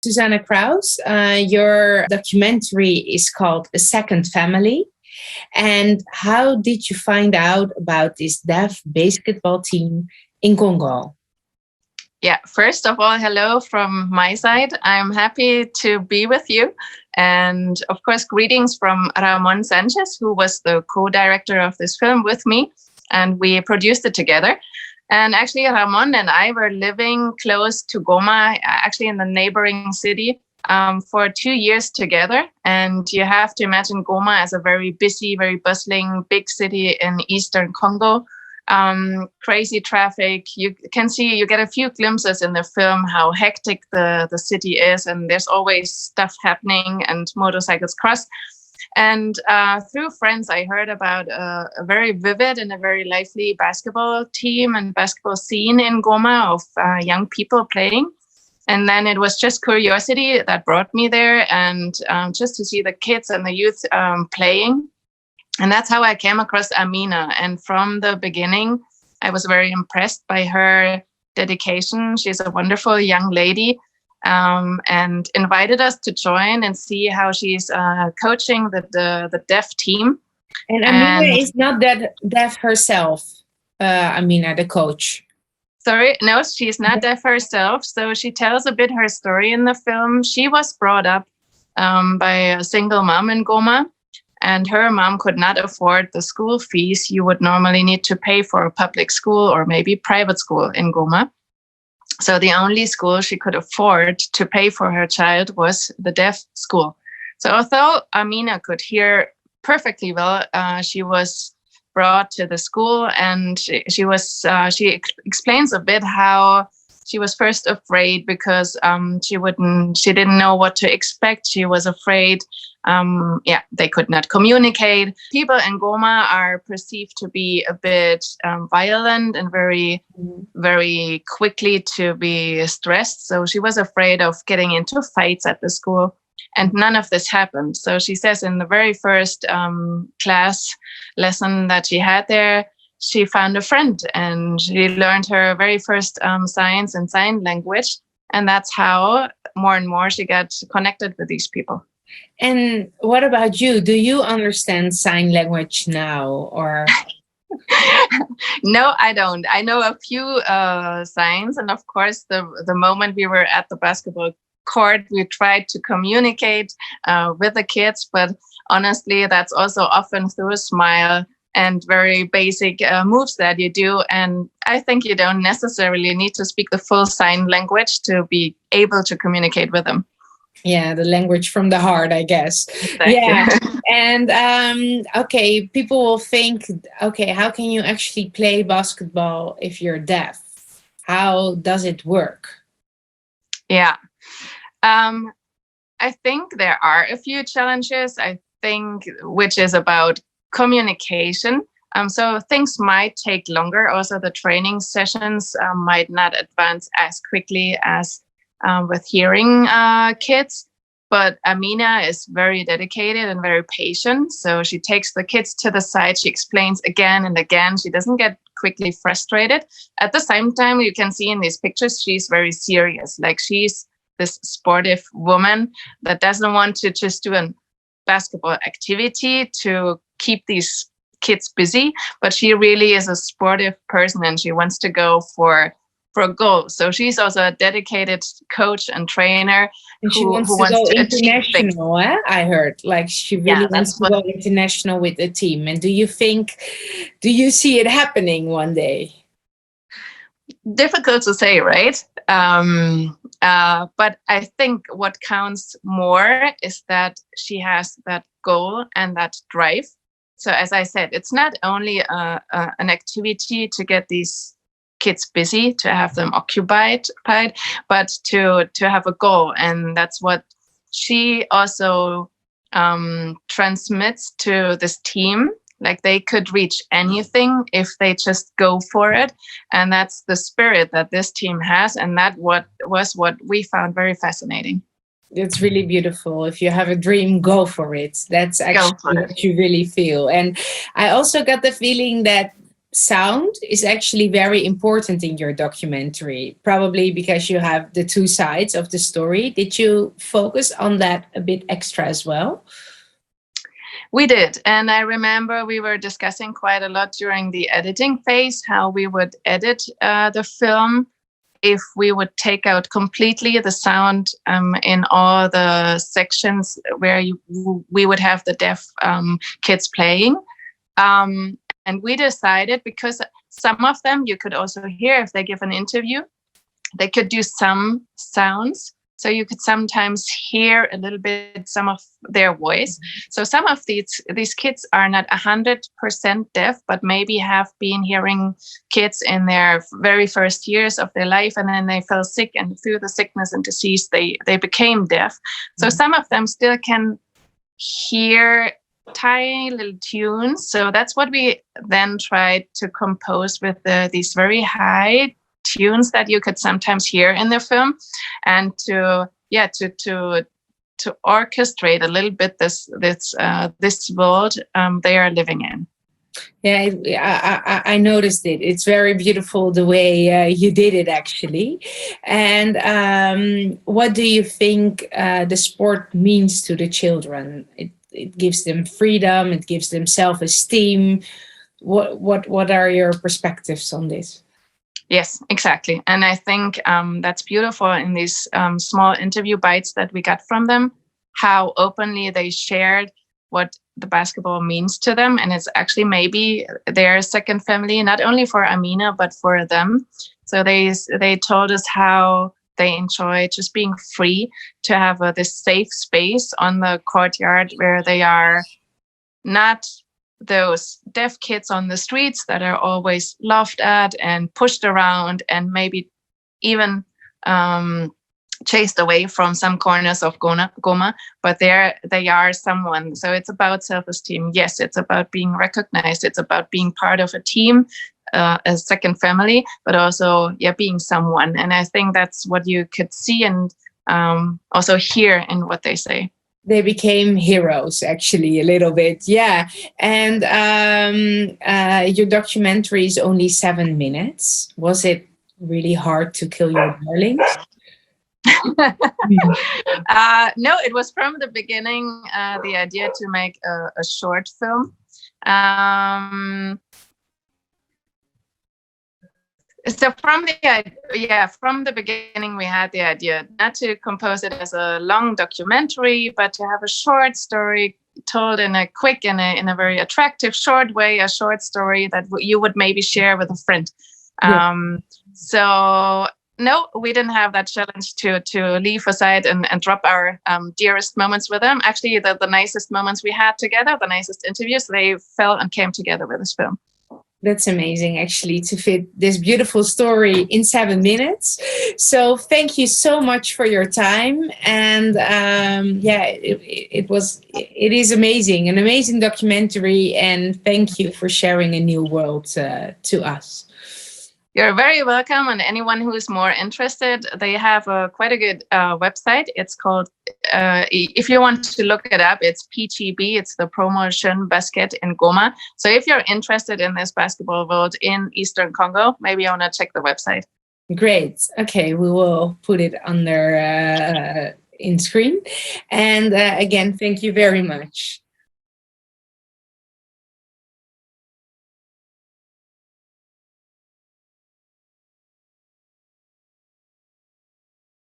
Susanne Krauss. Your documentary is called A Second Family. And how did you find out about this deaf basketball team in Congo? Yeah, first of all, hello from my side. I'm happy to be with you. And of course, greetings from Ramon Sanchez, who was the co-director of this film with me. And we produced it together. And actually, Ramon and I were living close to Goma, actually in the neighboring city, for 2 years together. And you have to imagine Goma as a very busy, very bustling, big city in eastern Congo. Crazy traffic. You can see, you get a few glimpses in the film how hectic the city is, and there's always stuff happening and motorcycles cross. And through friends, I heard about a very vivid and a very lively basketball team and basketball scene in Goma of young people playing. And then it was just curiosity that brought me there, and just to see the kids and the youth playing. And that's how I came across Amina. And from the beginning, I was very impressed by her dedication. She's a wonderful young lady, and invited us to join and see how she's coaching the deaf team. And Amina is not that deaf herself, Amina, the coach. Sorry, no, she's not deaf herself. So she tells a bit her story in the film. She was brought up by a single mom in Goma. And her mom could not afford the school fees you would normally need to pay for a public school or maybe private school in Goma. So the only school she could afford to pay for her child was the deaf school. So although Amina could hear perfectly well, she was brought to the school, and she explains a bit how she was first afraid because she didn't know what to expect. She was afraid. They could not communicate. People in Goma are perceived to be a bit violent and very, very quickly to be stressed. So she was afraid of getting into fights at the school, and none of this happened. So she says in the very first class lesson that she had there, she found a friend, and she learned her very first science and sign language. And that's how more and more she got connected with these people. And what about you? Do you understand sign language now, or? No, I don't. I know a few signs. And of course, the moment we were at the basketball court, we tried to communicate with the kids. But honestly, that's also often through a smile and very basic moves that you do. And I think you don't necessarily need to speak the full sign language to be able to communicate with them. Yeah, the language from the heart, I guess. Exactly. Yeah. And okay, people will think, okay, how can you actually play basketball if you're deaf? How does it work? Yeah. I think there are a few challenges, which is about communication. So things might take longer. Also, the training sessions might not advance as quickly as with hearing kids. But Amina is very dedicated and very patient. So she takes the kids to the side. She explains again and again. She doesn't get quickly frustrated. At the same time, you can see in these pictures, she's very serious. Like, she's this sportive woman that doesn't want to just do a basketball activity to keep these kids busy, but she really is a sportive person, and she wants to go for a goal. So she's also a dedicated coach and trainer. And she wants to go international, I heard. Like, she really wants to go international with the team. And do you see it happening one day? Difficult to say, right? But I think what counts more is that she has that goal and that drive. So as I said, it's not only an activity to get these kids busy, to have them occupied, but to have a goal. And that's what she also transmits to this team. Like, they could reach anything if they just go for it. And that's the spirit that this team has. And that was what we found very fascinating. It's really beautiful. If you have a dream, go for it. That's actually what you really feel. And I also got the feeling that sound is actually very important in your documentary, probably because you have the two sides of the story. Did you focus on that a bit extra as well? We did. And I remember we were discussing quite a lot during the editing phase how we would edit the film, if we would take out completely the sound in all the sections where we would have the deaf kids playing. And we decided, because some of them you could also hear if they give an interview, they could do some sounds. So you could sometimes hear a little bit some of their voice. So some of these kids are not 100% deaf, but maybe have been hearing kids in their very first years of their life, and then they fell sick, and through the sickness and disease, they became deaf. So some of them still can hear tiny little tunes. So that's what we then tried to compose with these very high tunes that you could sometimes hear in the film, and to orchestrate a little bit this world they are living in. Yeah, I noticed it. It's very beautiful the way you did it, actually. And what do you think the sport means to the children? It gives them freedom. It gives them self-esteem. What are your perspectives on this? Yes, exactly. And I think that's beautiful in these small interview bites that we got from them, how openly they shared what the basketball means to them. And it's actually maybe their second family, not only for Amina, but for them. So they told us how they enjoy just being free to have this safe space on the courtyard where they are not those deaf kids on the streets that are always laughed at and pushed around and maybe even chased away from some corners of Goma, but they are someone. So it's about self-esteem. Yes, it's about being recognized. It's about being part of a team, a second family, but also being someone. And I think that's what you could see and also hear in what they say. They became heroes, actually, a little bit. Yeah. And your documentary is only 7 minutes. Was it really hard to kill your darlings? No, it was from the beginning the idea to make a short film. So from the beginning, we had the idea not to compose it as a long documentary, but to have a short story told in a quick and in a very attractive, short way, a short story that you would maybe share with a friend. Yeah. So no, we didn't have that challenge to leave aside and drop our dearest moments with them. Actually, the nicest moments we had together, the nicest interviews, they fell and came together with this film. That's amazing, actually, to fit this beautiful story in 7 minutes. So thank you so much for your time. And it is amazing, an amazing documentary. And thank you for sharing a new world to us. You're very welcome. And anyone who is more interested, they have quite a good website. It's called, if you want to look it up, it's PGB. It's the Promotion Basket in Goma. So if you're interested in this basketball world in Eastern Congo, maybe you want to check the website. Great. Okay, we will put it under in screen. And again, thank you very much.